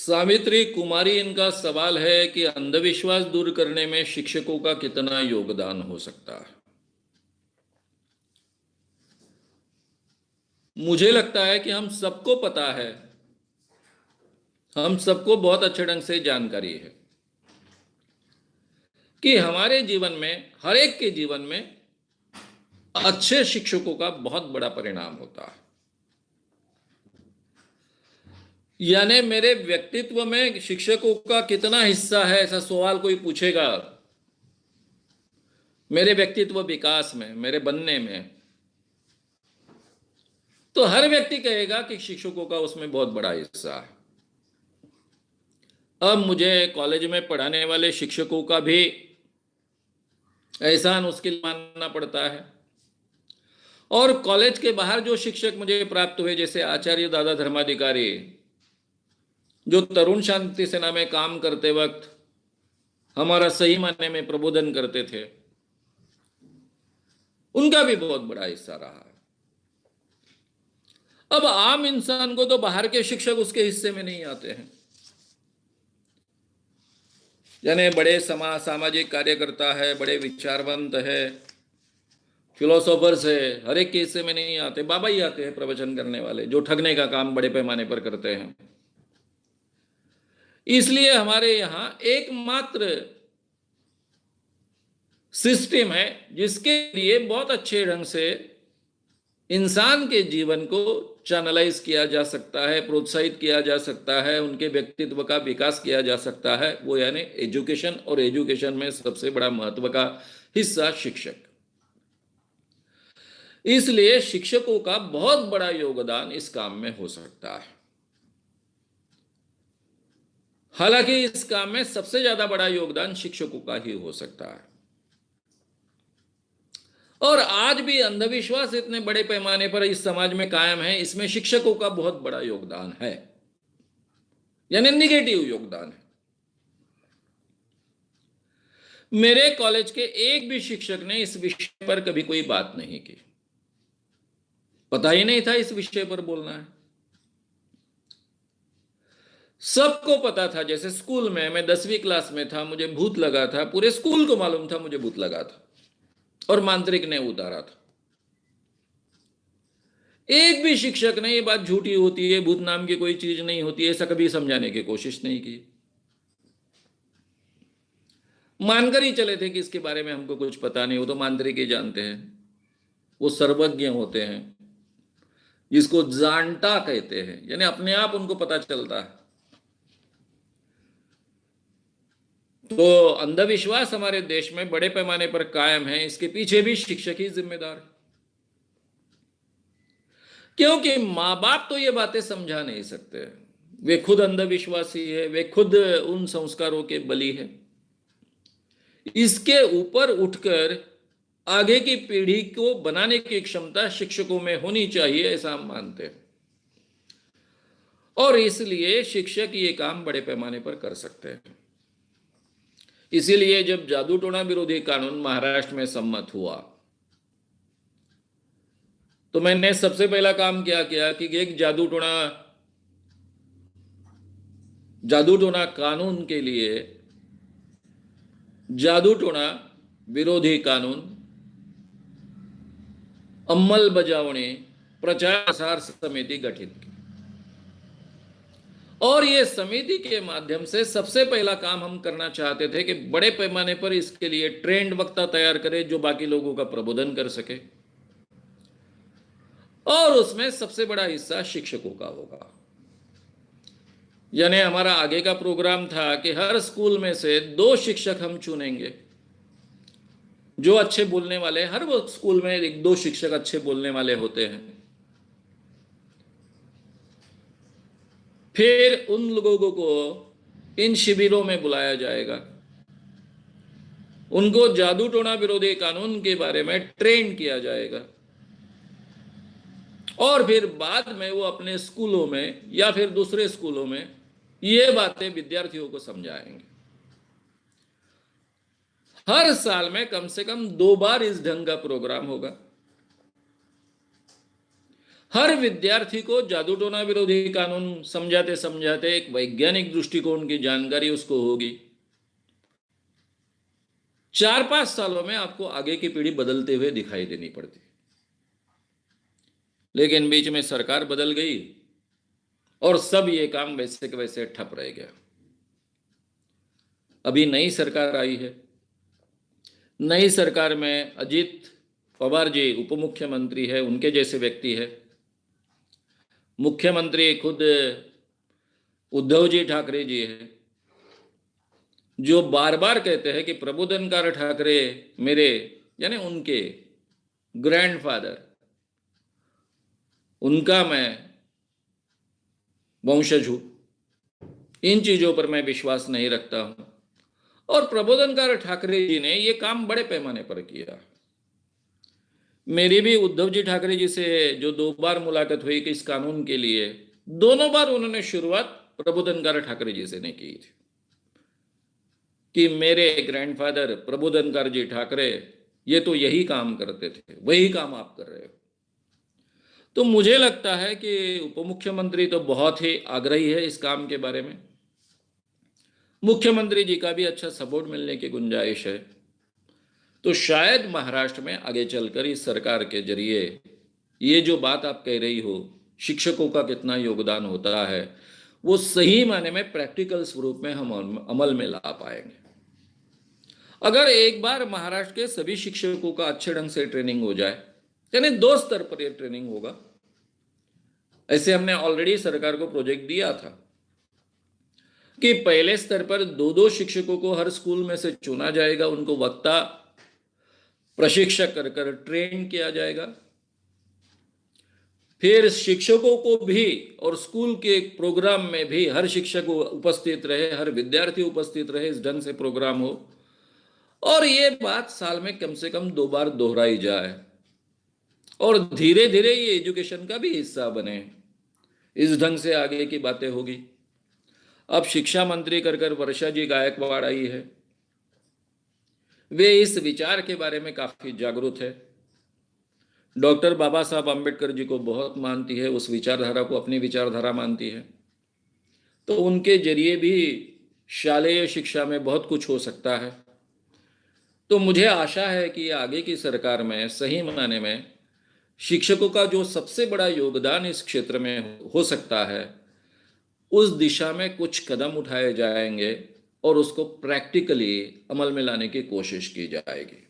सावित्री कुमारी, इनका सवाल है कि अंधविश्वास दूर करने में शिक्षकों का कितना योगदान हो सकता है। मुझे लगता है कि हम सबको पता है, हम सबको बहुत अच्छे ढंग से जानकारी है कि हमारे जीवन में, हर एक के जीवन में अच्छे शिक्षकों का बहुत बड़ा परिणाम होता है। यानी मेरे व्यक्तित्व में शिक्षकों का कितना हिस्सा है, ऐसा सवाल कोई पूछेगा, मेरे व्यक्तित्व विकास में, मेरे बनने में, तो हर व्यक्ति कहेगा कि शिक्षकों का उसमें बहुत बड़ा हिस्सा है। अब मुझे कॉलेज में पढ़ाने वाले शिक्षकों का भी एहसान उसके लिए मानना पड़ता है, और कॉलेज के बाहर जो शिक्षक मुझे प्राप्त हुए, जैसे आचार्य दादा धर्माधिकारी, जो तरुण शांति सेना में काम करते वक्त हमारा सही मायने में प्रबोधन करते थे, उनका भी बहुत बड़ा हिस्सा रहा है। अब आम इंसान को तो बाहर के शिक्षक उसके हिस्से में नहीं आते हैं। यानी बड़े सामाजिक कार्यकर्ता है, बड़े विचारवंत है, फिलोसोफर्स है, हर एक के हिस्से में नहीं आते। बाबा ही आते हैं प्रवचन करने वाले, जो ठगने का काम बड़े पैमाने पर करते हैं। इसलिए हमारे यहां एकमात्र सिस्टम है जिसके लिए बहुत अच्छे ढंग से इंसान के जीवन को चैनलाइज किया जा सकता है, प्रोत्साहित किया जा सकता है, उनके व्यक्तित्व का विकास किया जा सकता है, वो यानी एजुकेशन। और एजुकेशन में सबसे बड़ा महत्व का हिस्सा शिक्षक। इसलिए शिक्षकों का बहुत बड़ा योगदान इस काम में हो सकता है। हालांकि इस काम में सबसे ज्यादा बड़ा योगदान शिक्षकों का ही हो सकता है। और आज भी अंधविश्वास इतने बड़े पैमाने पर इस समाज में कायम है, इसमें शिक्षकों का बहुत बड़ा योगदान है, यानी निगेटिव योगदान है। मेरे कॉलेज के एक भी शिक्षक ने इस विषय पर कभी कोई बात नहीं की, पता ही नहीं था इस विषय पर बोलना है। सबको पता था, जैसे स्कूल में मैं 10वीं क्लास में था, मुझे भूत लगा था, पूरे स्कूल को मालूम था मुझे भूत लगा था और मांत्रिक ने उतारा था। एक भी शिक्षक ने ये बात झूठी होती है, भूत नाम की कोई चीज नहीं होती, ऐसा कभी समझाने की कोशिश नहीं की। मानकर ही चले थे कि इसके बारे में हमको कुछ पता नहीं, वो तो मांत्रिक ही जानते हैं, वो सर्वज्ञ होते हैं, जिसको जानता कहते हैं, यानी अपने आप उनको पता चलता है। तो अंधविश्वास हमारे देश में बड़े पैमाने पर कायम है, इसके पीछे भी शिक्षक ही जिम्मेदार है। क्योंकि माँ बाप तो ये बातें समझा नहीं सकते, वे खुद अंधविश्वासी है, वे खुद उन संस्कारों के बली है। इसके ऊपर उठकर आगे की पीढ़ी को बनाने की क्षमता शिक्षकों में होनी चाहिए, ऐसा हम मानते हैं। और इसलिए शिक्षक ये काम बड़े पैमाने पर कर सकते हैं। इसीलिए जब जादू टोना विरोधी कानून महाराष्ट्र में सम्मत हुआ, तो मैंने सबसे पहला काम क्या किया कि एक जादू टोना कानून के लिए जादू टोना विरोधी कानून अंमलबजावणी प्रचार प्रसार समिति गठित की, और ये समिति के माध्यम से सबसे पहला काम हम करना चाहते थे कि बड़े पैमाने पर इसके लिए ट्रेंड वक्ता तैयार करें, जो बाकी लोगों का प्रबोधन कर सके, और उसमें सबसे बड़ा हिस्सा शिक्षकों का होगा। यानी हमारा आगे का प्रोग्राम था कि हर स्कूल में से 2 शिक्षक हम चुनेंगे जो अच्छे बोलने वाले, हर वो स्कूल में 1-2 शिक्षक अच्छे बोलने वाले होते हैं। फिर उन लोगों को इन शिविरों में बुलाया जाएगा, उनको जादू टोना विरोधी कानून के बारे में ट्रेन किया जाएगा, और फिर बाद में वो अपने स्कूलों में या फिर दूसरे स्कूलों में ये बातें विद्यार्थियों को समझाएंगे। हर साल में कम से कम 2 बार इस ढंग का प्रोग्राम होगा। हर विद्यार्थी को जादू टोना विरोधी कानून समझाते समझाते एक वैज्ञानिक दृष्टिकोण की जानकारी उसको होगी। 4-5 सालों में आपको आगे की पीढ़ी बदलते हुए दिखाई देनी पड़ती। लेकिन बीच में सरकार बदल गई और सब ये काम वैसे के वैसे ठप रह गया। अभी नई सरकार आई है। नई सरकार में अजीत पवार जी उप मुख्यमंत्री है, उनके जैसे व्यक्ति है। मुख्यमंत्री खुद उद्धव जी ठाकरे जी है, जो बार बार कहते हैं कि प्रबोधनकार ठाकरे मेरे यानी उनके ग्रैंडफादर, उनका मैं वंशज हूं। इन चीजों पर मैं विश्वास नहीं रखता हूं। और प्रबोधनकार ठाकरे जी ने ये काम बड़े पैमाने पर किया। मेरी भी उद्धव जी ठाकरे जी से जो 2 बार मुलाकात हुई कि इस कानून के लिए, दोनों बार उन्होंने शुरुआत प्रबोधनकार ठाकरे जी से नहीं की थी कि मेरे ग्रैंडफादर प्रबोधनकार जी ठाकरे ये तो यही काम करते थे, वही काम आप कर रहे हो। तो मुझे लगता है कि उप मुख्यमंत्री तो बहुत ही आग्रही है इस काम के बारे में। मुख्यमंत्री जी का भी अच्छा सपोर्ट मिलने की गुंजाइश है। तो शायद महाराष्ट्र में आगे चलकर इस सरकार के जरिए ये जो बात आप कह रही हो, शिक्षकों का कितना योगदान होता है, वो सही माने में प्रैक्टिकल स्वरूप में हम अमल में ला पाएंगे। अगर एक बार महाराष्ट्र के सभी शिक्षकों का अच्छे ढंग से ट्रेनिंग हो जाए, यानी 2 स्तर पर यह ट्रेनिंग होगा। ऐसे हमने ऑलरेडी सरकार को प्रोजेक्ट दिया था कि पहले स्तर पर 2-2 शिक्षकों को हर स्कूल में से चुना जाएगा, उनको वक्ता प्रशिक्षक कर ट्रेन किया जाएगा। फिर शिक्षकों को भी और स्कूल के प्रोग्राम में भी हर शिक्षक उपस्थित रहे, हर विद्यार्थी उपस्थित रहे, इस ढंग से प्रोग्राम हो। और ये बात साल में कम से कम 2 बार दोहराई जाए और धीरे धीरे ये एजुकेशन का भी हिस्सा बने। इस ढंग से आगे की बातें होगी। अब शिक्षा मंत्री कर वर्षा जी गायकवाड़ आई है। वे इस विचार के बारे में काफी जागरूक है। डॉक्टर बाबा साहब आम्बेडकर जी को बहुत मानती है, उस विचारधारा को अपनी विचारधारा मानती है। तो उनके जरिए भी शालेय शिक्षा में बहुत कुछ हो सकता है। तो मुझे आशा है कि आगे की सरकार में सही मायने में शिक्षकों का जो सबसे बड़ा योगदान इस क्षेत्र में हो सकता है, उस दिशा में कुछ कदम उठाए जाएंगे और उसको प्रैक्टिकली अमल में लाने की कोशिश की जाएगी।